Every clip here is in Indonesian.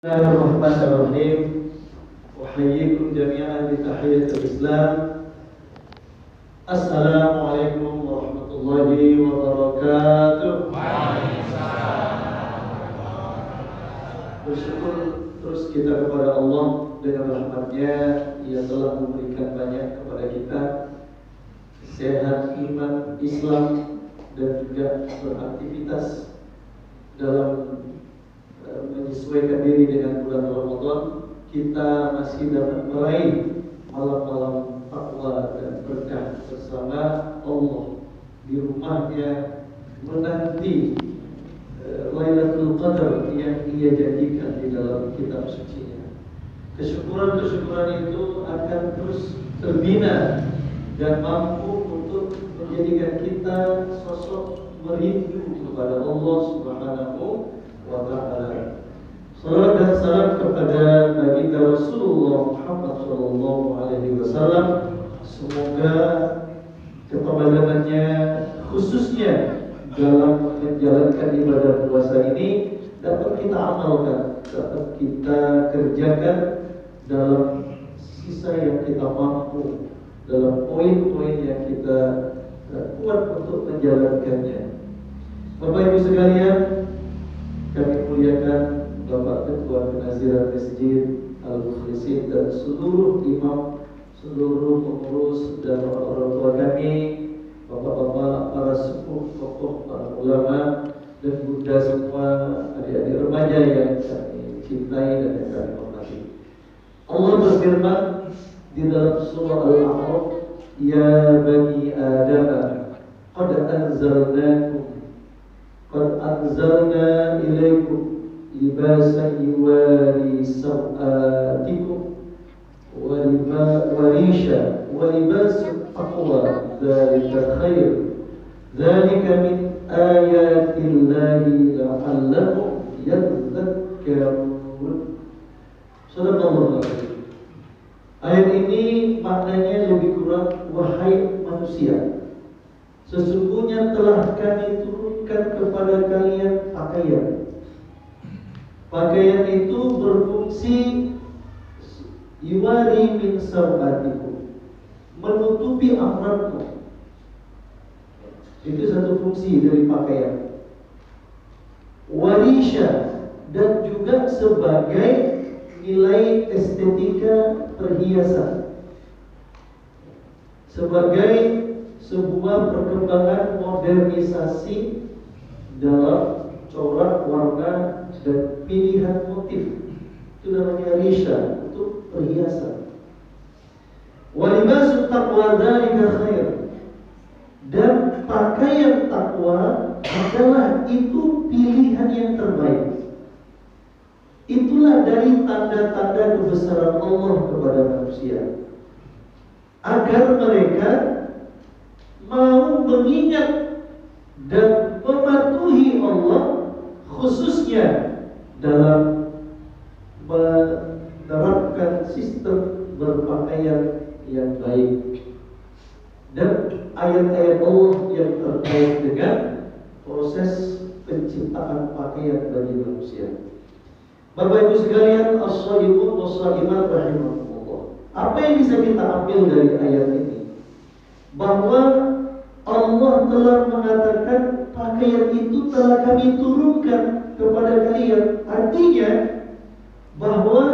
Bismillahirrahmanirrahim. Uhayyikum jami'an bi tahiyyatil Islam. Assalamualaikum warahmatullahi wabarakatuh. Bersyukur terus kita kepada Allah dengan rahmat-Nya yang telah memberikan banyak kepada kita sehat iman Islam dan juga beraktivitas dalam menyesuaikan diri dengan bulan Ramadan. Kita masih dapat meraih malam-malam takwa dan berkah bersama Allah di rumahnya menanti Lailatul Qadar yang Ia janjikan di dalam kitab suci-Nya. Kesyukuran itu akan terus terbina dan mampu untuk menjadikan kita sosok merindu kepada Allah Subhanahu wa ta'ala. Salam dan salam kepada baginda Rasulullah Muhammad sallallahu alaihi wasallam. Semoga keteladanan-Nya khususnya dalam menjalankan ibadah puasa ini dapat kita amalkan, dapat kita kerjakan dalam sisa yang kita mampu, dalam poin-poin yang kita kuat untuk menjalankannya. Bapak Ibu sekalian, kami muliakan Bapak Ketua Penaziran Masjid Al-Mukhlisin dan seluruh imam, seluruh pengurus dan orang tua kami, bapak-bapak, para sepuh, tokoh, para ulama, dan bunda semua, adik-adik remaja yang kami cintai dan yang kami hormati. Allah berfirman di dalam surah Al-A'raf, Ya bani Adam, Qad anzalna ilaikum libasan yuwari sawatikum wa libasun taqwa dzalika khair dzalika min ayatillahi la'allakum yadhakkarun. Subhanallah. Ayat ini maknanya lebih kurang, wahai manusia, sesungguhnya telah kami turunkan kepada kalian pakaian. Pakaian itu berfungsi yuwari min sawatikum, menutupi auratmu. Itu satu fungsi dari pakaian. Warisha, dan juga sebagai nilai estetika perhiasan, sebagai sebuah perkembangan modernisasi dalam corak, warna, dan pilihan motif. Itu namanya risha, untuk perhiasan. Walibasun taqwa dzalika khair, dan pakaian takwa adalah itu pilihan yang terbaik. Itulah dari tanda-tanda kebesaran Allah kepada manusia, agar mereka mau mengingat dan mematuhi Allah, khususnya dalam menerapkan sistem berpakaian yang baik dan ayat-ayat Allah yang terkait dengan proses penciptaan pakaian bagi manusia. Bapak Ibu sekalian, as-shaimun was-shaimat rahimahumullah. Apa yang bisa kita ambil dari ayat ini? Bahwa Allah telah mengatakan pakaian itu telah kami turunkan kepada kalian. Artinya bahwa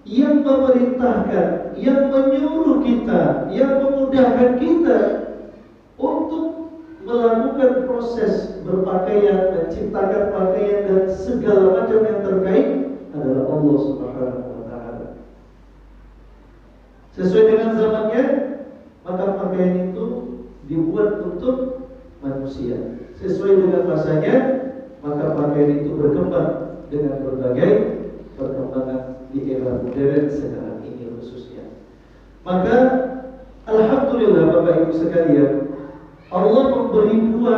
yang memerintahkan, yang menyuruh kita, yang memudahkan kita untuk melakukan proses berpakaian, menciptakan pakaian dan segala macam yang terkait adalah Allah Subhanahu wa ta'ala. Sesuai dengan zamannya, maka pakaian itu dibuat untuk manusia. Sesuai dengan masanya, maka pakaian itu berkembang dengan berbagai perkembangan di era modern sekarang ini khususnya. Maka alhamdulillah Bapak Ibu sekalian, Allah memberi dua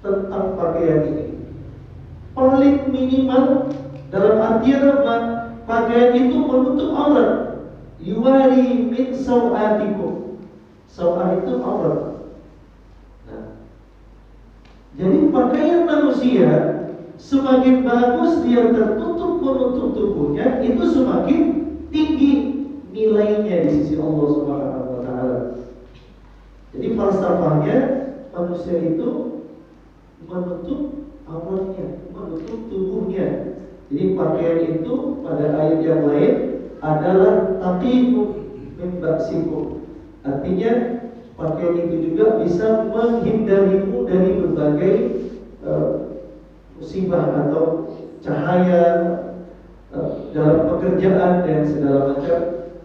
tentang pakaian ini. Paling minimal dalam artian apa? Pakaian itu menutup aurat. Yuwari min sawatikum. Sawah itu aurat. Nah, jadi pakaian manusia semakin bagus dia tertutup Allah Subhanahu wa taala. Jadi falsafahnya manusia itu menutup auratnya, menutup tubuhnya. Jadi pakaian itu pada ayat yang lain adalah taqikum min ba'sikum. Artinya pakaian itu juga bisa menghindarimu dari berbagai musibah atau cahaya dalam pekerjaan dan segala macam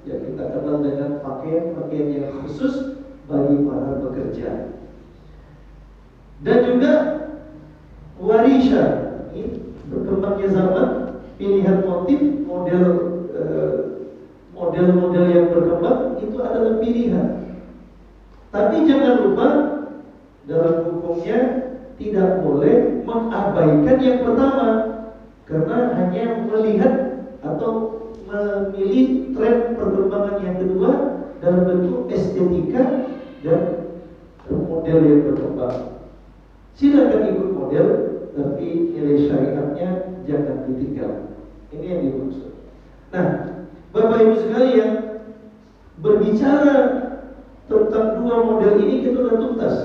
yang kita kenal dengan pakaian-pakaian yang khusus bagi para pekerja. Dan juga warisha, berkembangnya zaman, pilihan motif, model-model yang berkembang itu adalah pilihan. Tapi jangan lupa dalam hukumnya tidak boleh mengabaikan yang pertama, karena hanya melihat atau memilih tren perkembangan yang kedua dalam bentuk estetika dan model yang berkembang. Silakan ikut model, tapi nilai syariatnya jangan ditinggal. Ini yang dimaksud. Nah, Bapak Ibu sekalian, berbicara tentang dua model ini kita sudah tuntas.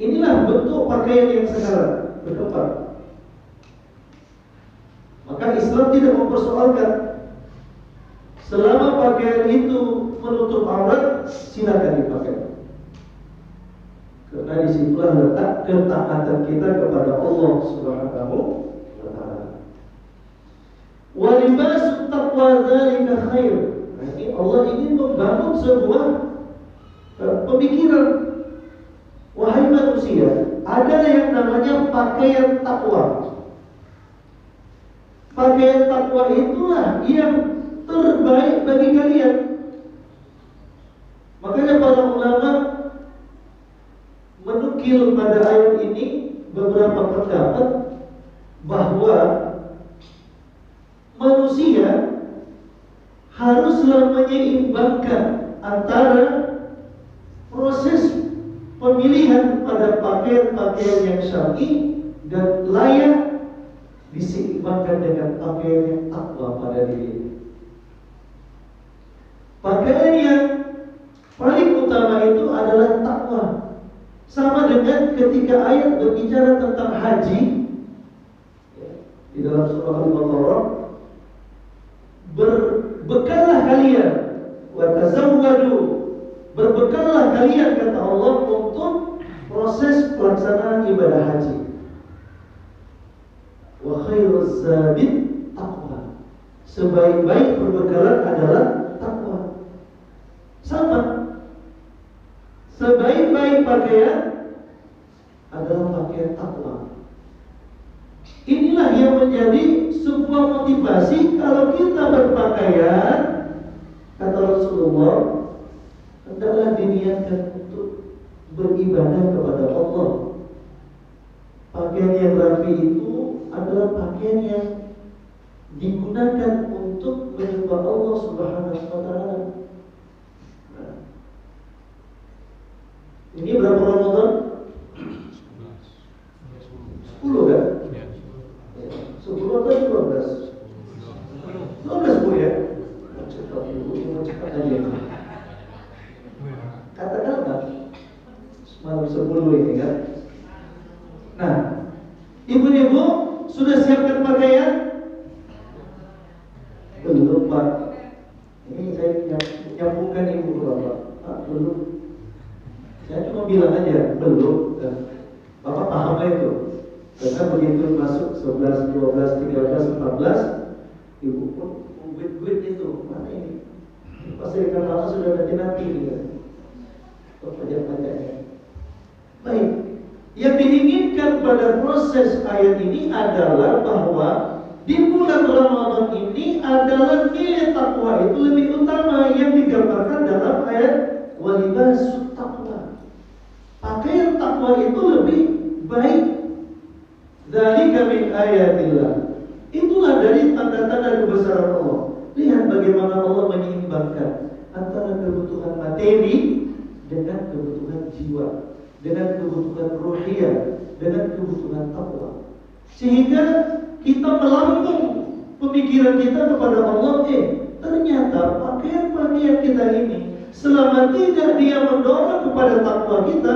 Inilah bentuk pakaian yang sekarang berkembang. Maka Islam tidak mempersoalkan. Selama pakaian itu menutup aurat, silakan dipakai. Karena disitulah letak ketaatan kita kepada Allah Subhanahu wa taala. Wa libasu taqwa dzalika khair. Ini Allah ingin membangun sebuah pemikiran. Wahai manusia, ada yang namanya pakaian takwa. Pakaian takwa itulah yang terbaik bagi kalian. Makanya para ulama menukil pada ayat ini beberapa pendapat bahwa manusia haruslah menyeimbangkan antara proses pemilihan pada pakaian-pakaian yang syar'i dan layak diseimbangkan dengan pakaian yang takwa pada diri. Pakaian yang paling utama itu adalah takwa. Sama dengan ketika ayat berbicara tentang haji di dalam surah Al-Baqarah, berbekallah kalian wa tazawwadu, berbekallah kalian kata Allah untuk proses pelaksanaan ibadah haji. Wa khairuz zadi taqwa, sebaik-baik perbekalan adalah takwa. Sama, sebaik-baik pakaian adalah pakaian takwa. Inilah yang menjadi sebuah motivasi kalau kita berpakaian, kata Rasulullah, hendaklah diniatkan untuk beribadah kepada Allah. Pakaian yang rapi itu adalah pakaian yang digunakan untuk menyembah Allah Subhanahu wa taala. Ini berapa Ramadan? 10 kan? 10 atau 12? 12 Bu ya? Cepat Ibu, cepat aja. Katakan enggak? Malam 10 ini kan? Nah, ibu-ibu sudah siapkan pakaian? Belum Pak. Ini saya nyambungkan ibu ke Bapak. Pak, belum. Saya cuma bilang aja, belum. Bapak paham itu. Karena begitu masuk 11, 12, 13, 14, ibu pun guit-guit itu. Mana ini? Pasti ikan lama sudah nanti ya. Pajak-pajaknya. Baik. Yang diinginkan pada proses ayat ini adalah bahwa di bulan Ramadan ini adalah nilai takwa itu lebih utama yang digambarkan dalam ayat walibasut taqwa. Pakaian takwa itu lebih baik. Dzalika min ayatillah. Itulah dari tanda-tanda kebesaran Allah. Lihat bagaimana Allah menyeimbangkan antara kebutuhan materi dengan kebutuhan jiwa, dengan kebutuhan ruhiyah, dengan kebutuhan takwa. Sehingga kita melambung pemikiran kita kepada Allah, ternyata pakaian-pakaian kita ini selama tidak dia mendorong kepada takwa kita,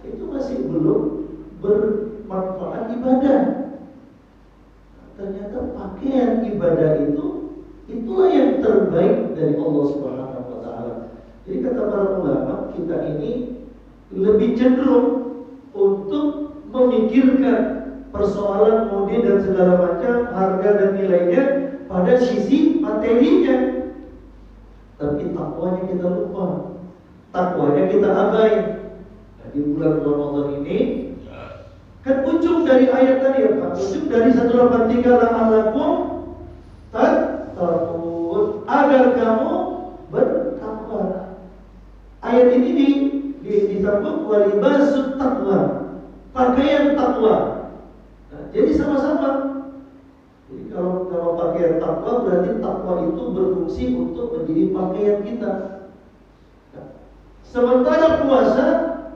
itu masih belum bermanfaat ibadah. Ternyata pakaian ibadah itulah yang terbaik dari Allah Subhanahu wa taala. Jadi kata para ulama, kita ini lebih cenderung untuk memikirkan persoalan mode dan segala macam, harga dan nilainya pada sisi materinya. Tapi takwanya kita lupa, takwanya kita abai. Nah, di bulan Ramadan ini kan ujung dari ayat tadi ya Pak, ujung dari 183 la'allakum tattaqun, agar kamu bertakwa. Ayat ini disambung walibasut takwa, pakaian takwa. Nah, jadi sama-sama. Jadi kalau pakaian takwa berarti takwa itu berfungsi untuk menjadi pakaian kita. Nah, sementara puasa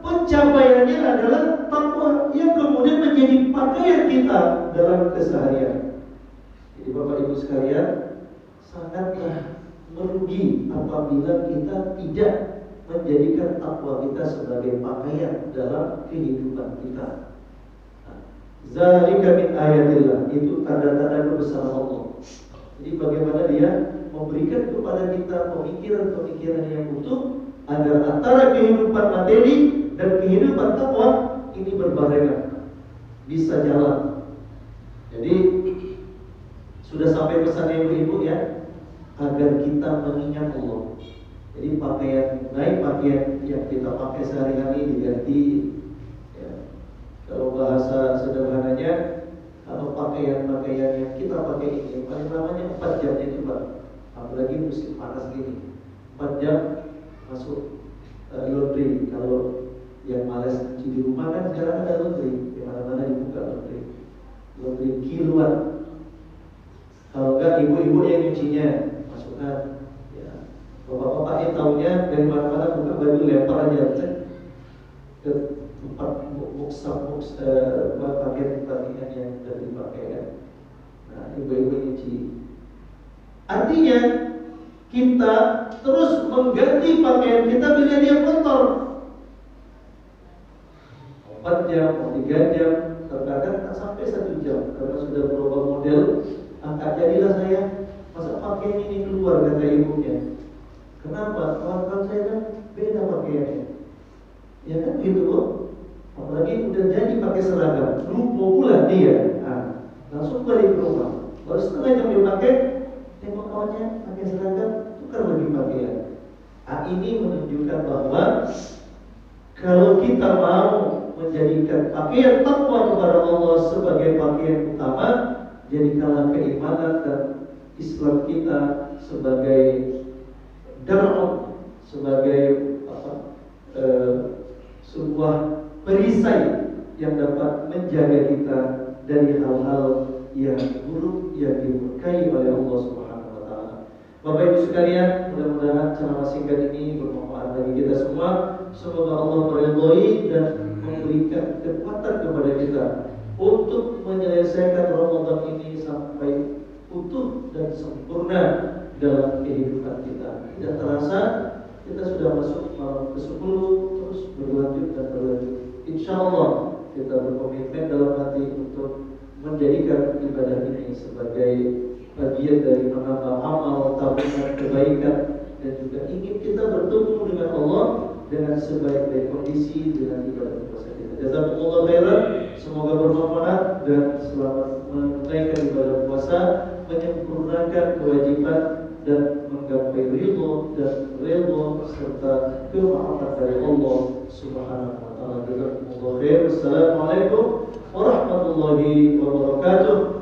pencapaiannya adalah takwa yang kemudian menjadi pakaian kita dalam keseharian. Jadi Bapak Ibu sekalian, sangatlah merugi apabila kita tidak menjadikan takwa kita sebagai pakaian dalam kehidupan kita. Zalika min ayatillah, itu tanda-tanda kebesaran Allah. Jadi bagaimana dia memberikan kepada kita pemikiran-pemikiran yang utuh agar antara kehidupan materi dan kehidupan takwa ini berbarengan, bisa jalan. Jadi sudah sampai pesan ibu-ibu ya, agar kita mengingat Allah. Jadi pakaian yang kita pakai sehari-hari diganti. Kalau bahasa sederhananya, kalau pakaian-pakaian yang kita pakai ini paling lamanya 4 jam itu Pak. Apalagi musim panas gini, 4 jam masuk laundry. Kalau yang malas cuci di rumah kan sekarang ada laundry, di mana-mana dibuka laundry kiloan. Kalau enggak ibu-ibu yang nyucinya, masukkan. Ya, bapak-bapak yang tahunya dari mana-mana buka baju lempar aja ke tempat pakaian yang sudah dipakai kan. Nah, ibu-ibu nyuci. Artinya kita terus mengganti pakaian kita bila dia kotor. 4 jam, 3 jam, terkadang tak sampai 1 jam karena sudah berubah model. Angkat jadilah saya, masa pakaian ini keluar, kata ibunya. Kenapa? Kawan-kawan saya kan beda pakaiannya. Ya kan gitu loh. Apalagi udah jadi pakai seragam, lupa pula dia. Nah, langsung balik ke rumah. Baru setengah jam dia pakai, tengok kawannya pakai seragam, tukar lagi pakaian. Nah, ini menunjukkan bahwa kalau kita mau menjadikan pakaian takwa kepada Allah sebagai pakaian utama, jadikanlah keimanan dan Islam kita sebagai darah, sebagai sebuah perisai yang dapat menjaga kita dari hal-hal yang buruk yang dimurkai oleh Allah Subhanahu wa taala. Bapak Ibu sekalian, mudah-mudahan ceramah singkat ini bermanfaat bagi kita semua. Semoga Allah meridhai dan memberikan kekuatan kepada kita untuk menyelesaikan Ramadan ini sampai utuh dan sempurna dalam kehidupan kita. Tidak terasa kita sudah masuk malam ke-10, terus berlanjut dan berlanjut. Insyaallah kita berkomitmen dalam hati untuk menjadikan ibadah ini sebagai bagian dari menambah amal, tabungan kebaikan, dan juga ingin kita bertemu dengan Allah dengan sebaik-baik kondisi dengan ibadah puasa kita. Jazakumullah khairan, semoga bermanfaat dan selamat menunaikan ibadah puasa, menyempurnakan kewajiban dan menggapai ridho dan ridho serta kemaafan dari Allah Subhanahu wa taala. Jazakumullah khair. Assalamualaikum warahmatullahi wabarakatuh.